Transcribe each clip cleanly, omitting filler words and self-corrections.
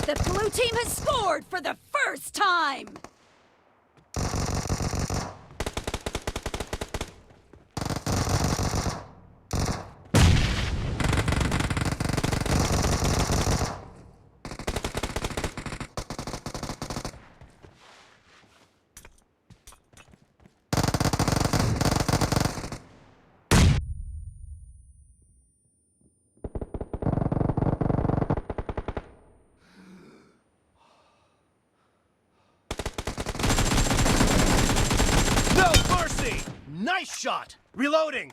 The blue team has scored for the first time! Nice shot! Reloading!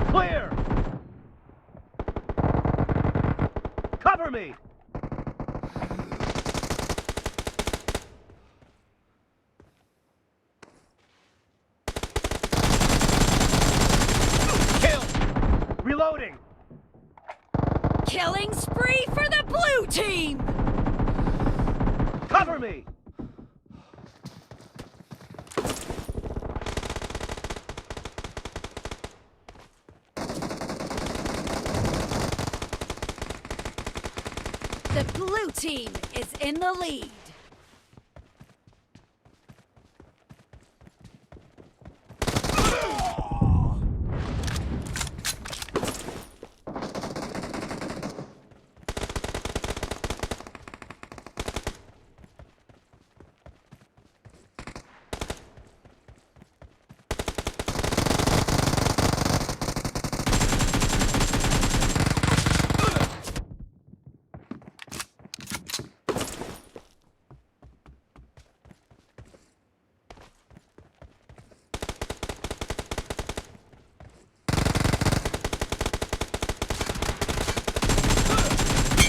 Clear! Cover me! Kill! Reloading! Killing spree for the blue team! Cover me! The blue team is in the lead.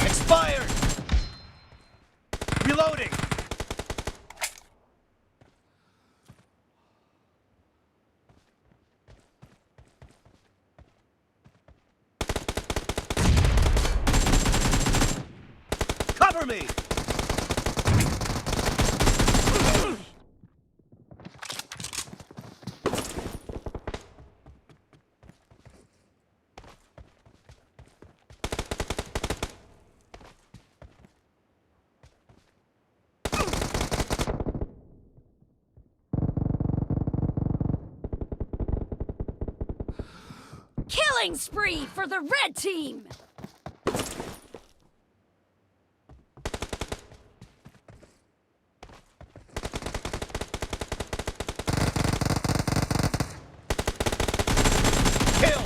Expired! Reloading! Cover me! Killing spree for the red team! Kill!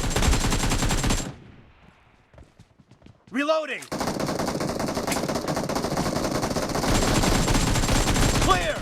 Reloading! Clear!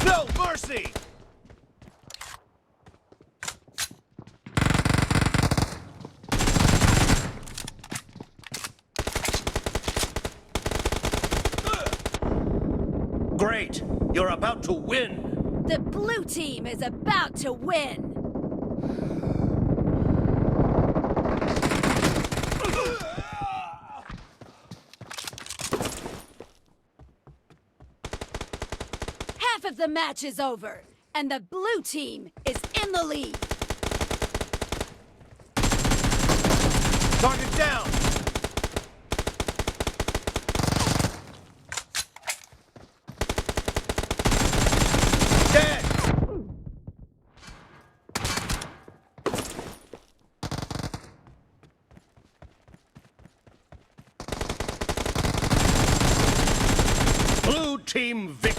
No mercy! Great! You're about to win! The blue team is about to win! Half of the match is over, and the blue team is in the lead. Target down! Dead! Team victory.